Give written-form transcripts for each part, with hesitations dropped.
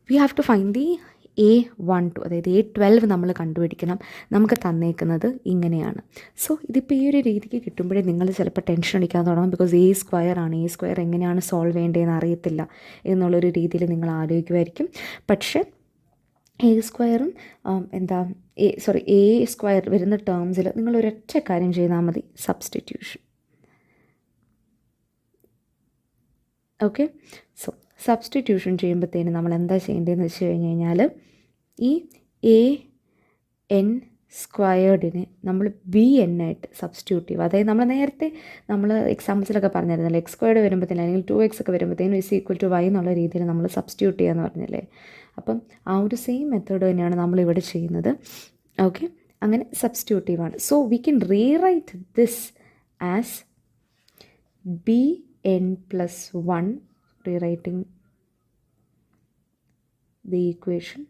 V have to find the A12, അതായത് A12 നമ്മൾ കണ്ടുപിടിക്കണം. നമുക്ക് തന്നേക്കുന്നത് ഇങ്ങനെയാണ്. സോ ഇതിപ്പോൾ ഈ ഒരു രീതിക്ക് കിട്ടുമ്പോഴേ നിങ്ങൾ ചിലപ്പോൾ ടെൻഷൻ അടിക്കാൻ തുടങ്ങും. ബിക്കോസ് A² A² എങ്ങനെയാണ് സോൾവ് ചെയ്യേണ്ടതെന്ന് അറിയത്തില്ല എന്നുള്ളൊരു രീതിയിൽ നിങ്ങൾ ആലോചിക്കുമായിരിക്കും. പക്ഷേ A² A² വരുന്ന ടേംസിൽ നിങ്ങൾ ഒരൊറ്റ കാര്യം ചെയ്താൽ മതി, സബ്സ്റ്റിറ്റ്യൂഷൻ. ഓക്കെ, സോ സബ്സ്റ്റിറ്റ്യൂഷൻ ചെയ്യുമ്പോഴത്തേനും നമ്മൾ എന്താ ചെയ്യേണ്ടതെന്ന് വെച്ച് കഴിഞ്ഞ് കഴിഞ്ഞാൽ ഈ AN² നമ്മൾ BN ആയിട്ട് സബ്സ്റ്റിറ്റ്യൂട്ട് ചെയ്യുക. അതായത് നമ്മൾ നേരത്തെ എക്സാമ്പിൾസിലൊക്കെ പറഞ്ഞിരുന്നല്ലോ, X² വരുമ്പോഴത്തേനും അല്ലെങ്കിൽ 2x ഒക്കെ വരുമ്പോഴത്തേനും = y എന്നുള്ള രീതിയിൽ നമ്മൾ സബ്സ്റ്റിറ്റ്യൂട്ട് ചെയ്യാമെന്ന് പറഞ്ഞില്ലേ. അപ്പം ആ ഒരു സെയിം മെത്തേഡ് തന്നെയാണ് നമ്മളിവിടെ ചെയ്യുന്നത്. ഓക്കെ, അങ്ങനെ സബ്സ്റ്റിറ്റ്യൂട്ടീവാണ്. So we can rewrite this as BN+1, rewriting the equation.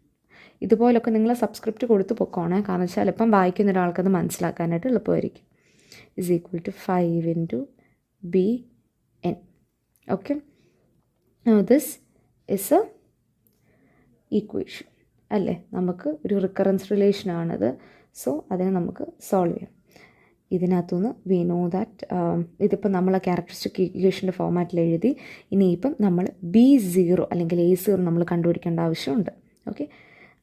ഇതുപോലൊക്കെ നിങ്ങൾ സബ്സ്ക്രിപ്റ്റ് കൊടുത്ത് പൊക്കോണേ, കാരണം വെച്ചാൽ ചിലപ്പം വായിക്കുന്ന ഒരാൾക്കത് മനസ്സിലാക്കാനായിട്ട് എളുപ്പമായിരിക്കും. = 5 × BN. Okay, this is A equation അല്ലേ. നമുക്ക് ഒരു റിക്കറൻസ് റിലേഷനാണിത്. സോ അതിനെ നമുക്ക് സോൾവ് ചെയ്യാം. ഇതിനകത്തുനിന്ന് വി നോ ദാറ്റ് ഇതിപ്പോൾ നമ്മൾ ക്യാരക്ടറിസ്റ്റിക് ഈക്വേഷൻ്റെ ഫോമാറ്റിൽ എഴുതി. ഇനിയിപ്പം നമ്മൾ B0 അല്ലെങ്കിൽ A0 നമ്മൾ കണ്ടുപിടിക്കേണ്ട ആവശ്യമുണ്ട്. ഓക്കെ,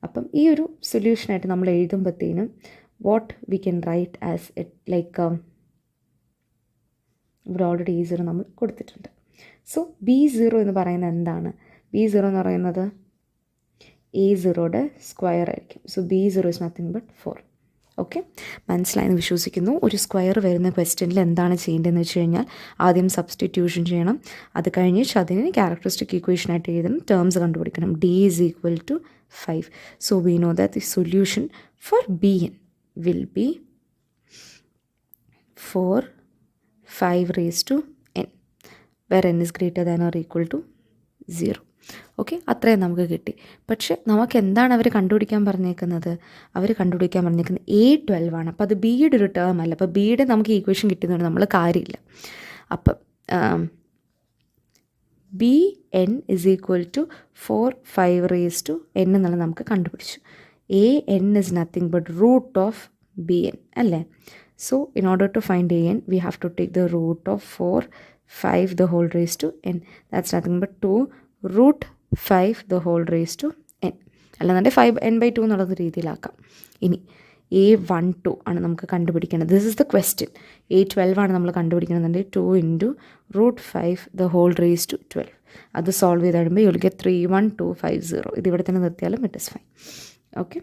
അപ്പം ഈ ഒരു സൊല്യൂഷനായിട്ട് നമ്മൾ എഴുതുമ്പോഴത്തേനും what we can write as it like ഇവിടെ ഓൾറെഡി A0 നമ്മൾ കൊടുത്തിട്ടുണ്ട്. സോ B0 എന്ന് പറയുന്നത് എന്താണ്? B0 എന്ന് പറയുന്നത് A0യുടെ സ്ക്വയർ ആയിരിക്കും. So B0 is nothing but 4. Okay, മനസ്സിലായെന്ന് വിശ്വസിക്കുന്നു. ഒരു സ്ക്വയർ വരുന്ന ക്വസ്റ്റ്യനിൽ എന്താണ് ചെയ്യേണ്ടതെന്ന് വെച്ച് കഴിഞ്ഞാൽ ആദ്യം സബ്സ്റ്റിറ്റ്യൂഷൻ ചെയ്യണം. അത് കഴിഞ്ഞ് അതിന് ക്യാരക്ടറിസ്റ്റിക് ഈക്വേഷനായിട്ട് എഴുതണം, ടേംസ് കണ്ടുപിടിക്കണം. D = 5. So we know that the solution for Bn will be 4, 5n, where n is greater than or equal to 0. Okay, അത്രയും നമുക്ക് കിട്ടി. പക്ഷെ നമുക്ക് എന്താണ് അവർ കണ്ടുപിടിക്കാൻ പറഞ്ഞേക്കുന്നത്? അവർ കണ്ടുപിടിക്കാൻ പറഞ്ഞേക്കുന്നത് A12 ആണ്. അപ്പോൾ അത് ബിയുടെ ഒരു ടേം അല്ല. അപ്പോൾ ബിയുടെ നമുക്ക് ഈക്വേഷൻ കിട്ടുന്നതുകൊണ്ട് നമ്മൾ കാര്യമില്ല. അപ്പം BN = 4, 5n എന്നുള്ളത് നമുക്ക് കണ്ടുപിടിച്ചു. AN is nothing but √BN അല്ലേ. So in order to find AN we have to take the root of 4, 5n. That's nothing but 2√5n. അല്ലാതെ 5n/2 എന്നുള്ളത് രീതിയിലാക്കാം. ഇനി A12 ആണ് നമുക്ക് കണ്ടുപിടിക്കേണ്ടത്. This is the question. A12 ആണ് നമ്മൾ കണ്ടുപിടിക്കണമെന്നുണ്ടെങ്കിൽ 2 × √5 അത് സോൾവ് ചെയ്ത് കഴിയുമ്പോൾ യു വിൽ ഗെറ്റ് 31250. ഇത് ഇവിടെ തന്നെ നിർത്തിയാലും it is fine. Okay,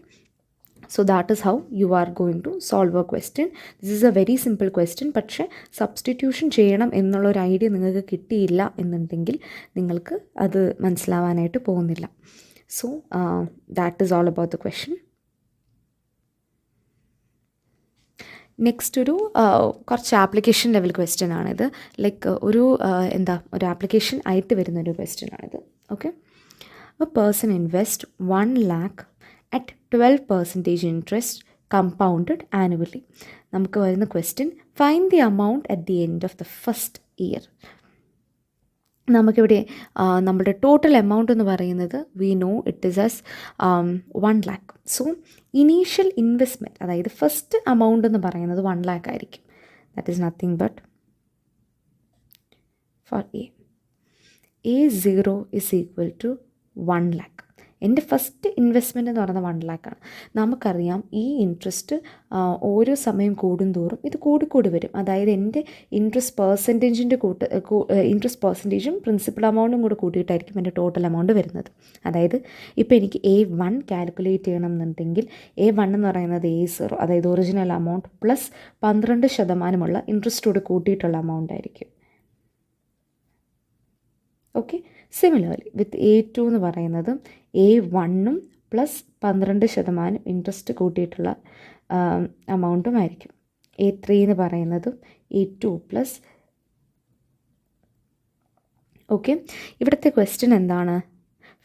so that is how you are going to solve a question. This is a very simple question. പക്ഷേ സബ്സ്റ്റിറ്റ്യൂഷൻ ചെയ്യണം എന്നുള്ളൊരു ഐഡിയ നിങ്ങൾക്ക് കിട്ടിയില്ല എന്നുണ്ടെങ്കിൽ നിങ്ങൾക്ക് അത് മനസ്സിലാവാനായിട്ട് പോകുന്നില്ല. So that is all about the question. Next ഒരു കുറച്ച് ആപ്ലിക്കേഷൻ ലെവൽ ക്വസ്റ്റ്യൻ ആണിത്. ലൈക്ക് ഒരു ആപ്ലിക്കേഷൻ ആയിട്ട് വരുന്നൊരു ക്വസ്റ്റ്യൻ ആണിത്. Okay, A person invest 1 lakh at 12% interest compounded annually. നമുക്ക് വരുന്ന question, find the amount at the end of the first year. നമുക്കിവിടെ നമ്മുടെ ടോട്ടൽ എമൗണ്ട് എന്ന് പറയുന്നത് we know it is as 1 lakh. So initial investment, അതായത് first amount എന്ന് പറയുന്നത് 1 lakh ആയിരിക്കും. That is nothing but for A0 = 1 lakh. എൻ്റെ first investment എന്ന് പറയുന്നത് 1 lakh ആണ്. നമുക്കറിയാം ഈ ഇൻട്രസ്റ്റ് ഓരോ സമയം കൂടുന്തോറും ഇത് കൂടിക്കൂടി വരും. അതായത് എൻ്റെ ഇൻട്രസ്റ്റ് പെർസെൻറ്റേജും പ്രിൻസിപ്പൽ എമൗണ്ടും കൂടെ കൂട്ടിയിട്ടായിരിക്കും എൻ്റെ ടോട്ടൽ എമൗണ്ട് വരുന്നത്. അതായത് ഇപ്പോൾ എനിക്ക് A1 കാൽക്കുലേറ്റ് ചെയ്യണം എന്നുണ്ടെങ്കിൽ A1 എന്ന് പറയുന്നത് A0, അതായത് ഒറിജിനൽ എമൗണ്ട് പ്ലസ് 12% ഇൻട്രസ്റ്റോട് കൂട്ടിയിട്ടുള്ള എമൗണ്ട് ആയിരിക്കും. ഓക്കെ, സിമിലർലി വിത്ത് A2 എന്ന് പറയുന്നത് A1 പ്ലസ് 12% ഇൻട്രസ്റ്റ് കൂട്ടിയിട്ടുള്ള എമൗണ്ടും ആയിരിക്കും. A3 എന്ന് പറയുന്നത് A2 പ്ലസ്. ഓക്കെ, ഇവിടുത്തെ ക്വസ്റ്റ്യൻ എന്താണ്?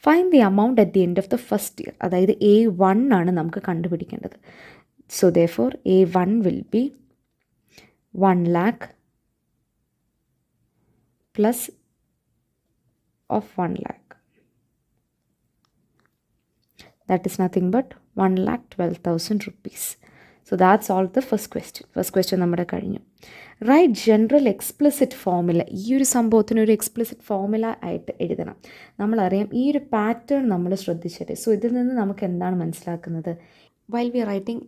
Find the amount at the end of the first year. അതായത് A1 ആണ് നമുക്ക് കണ്ടുപിടിക്കേണ്ടത്. So therefore A1 will be 1 lakh plus of 1 lakh. that is nothing but 1,12,000 rupees. So that's all the first question. First question നമ്മുടെ കഴിഞ്ഞു. Right general explicit formula. ഈ ഒരു സംഭവത്തിന് ഒരു എക്സ്പ്ലിസിറ്റ് ഫോർമുല ആയിട്ട് എഴുതണം. നമ്മളറിയാം ഈ ഒരു പാറ്റേൺ നമ്മൾ ശ്രദ്ധിച്ചിട്ട്. സോ ഇതിൽ നിന്ന് നമുക്ക് എന്താണ് മനസ്സിലാക്കുന്നത്? while we are writing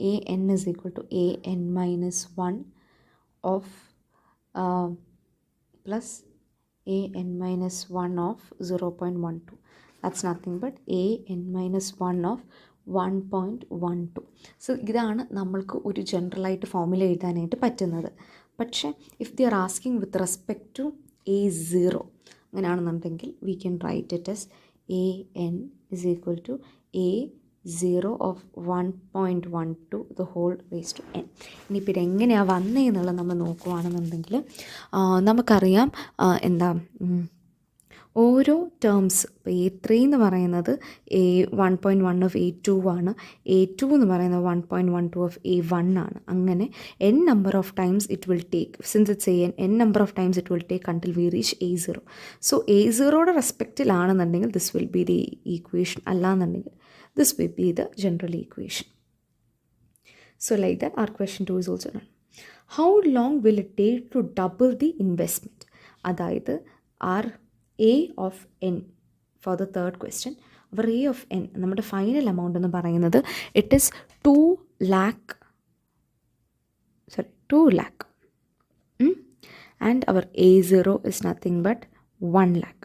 a n is equal to a n minus 1 of plus a n minus 1 of 0.12. That's nothing but a n minus 1 of 1.12. സോ ഇതാണ് നമ്മൾക്ക് ഒരു ജനറലായിട്ട് ഫോർമുല എഴുതാനായിട്ട് പറ്റുന്നത്. പക്ഷേ if they are asking with respect to a0 അങ്ങനെയാണെന്നുണ്ടെങ്കിൽ we can write it as a n is equal to a0 of 1.12 the whole raised to n. ഇനിയിപ്പോൾ ഇതെങ്ങനെയാണ് വന്നതെന്നുള്ളത് നമ്മൾ നോക്കുകയാണെന്നുണ്ടെങ്കിൽ നമുക്കറിയാം എന്താ ഓരോ ടേംസ് ഇപ്പോൾ a3 എന്ന് പറയുന്നത് 1.1 ഓഫ് a2 ആണ്, a2 എന്ന് പറയുന്നത് 1.12 ഓഫ് a1 ആണ്. അങ്ങനെ n number of times it will take, since it's n number of times it will take until we reach a0. So a0യുടെ റെസ്പെക്റ്റിലാണെന്നുണ്ടെങ്കിൽ this will be the equation, അല്ലാന്നുണ്ടെങ്കിൽ this will be the general equation. So like that our question 2 is also done. How long will it take to double the investment? അതായത് our a of n for the third question, our a of n നമ്മുടെ final amount എന്ന് പറയുന്നത് it is 2 lakh and our a0 is nothing but 1 lakh.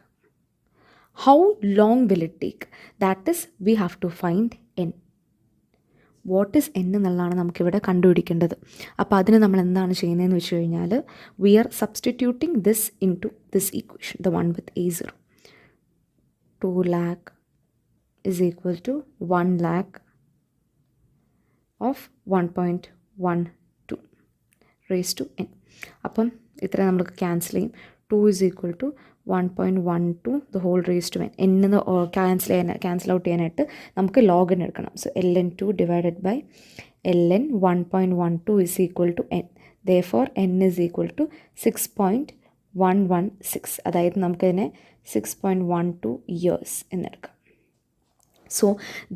How long will it take? That is we have to find n. What is n എന്നുള്ളതാണ് നമുക്കിവിടെ കണ്ടുപിടിക്കേണ്ടത്. അപ്പോൾ അതിന് നമ്മൾ എന്താണ് ചെയ്യുന്നതെന്ന് വെച്ച് കഴിഞ്ഞാൽ we are substituting this into this equation, the one with a0. 2 lakh is equal to 1 lakh of 1.12 raised to n. അപ്പം ഇത്ര നമുക്ക് ക്യാൻസൽ ചെയ്യും. 2 is equal to 1.12 the whole raised to n. എന്ന് ക്യാൻസൽ ഔട്ട് ചെയ്യാനായിട്ട് നമുക്ക് login എടുക്കണം. So ln2 divided by ln 1.12 is equal to n. therefore n is equal to 6.116. അതായത് നമുക്കതിനെ 6.12 years എന്നെടുക്കാം. So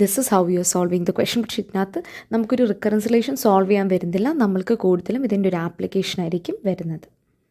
this is how you are solving the question. പക്ഷേ ഇതിനകത്ത് നമുക്കൊരു റിക്കറൻസിലേഷൻ സോൾവ് ചെയ്യാൻ വരുന്നില്ല, നമ്മൾക്ക് കൂടുതലും ഇതിൻ്റെ ഒരു ആപ്ലിക്കേഷൻ ആയിരിക്കും വരുന്നത്.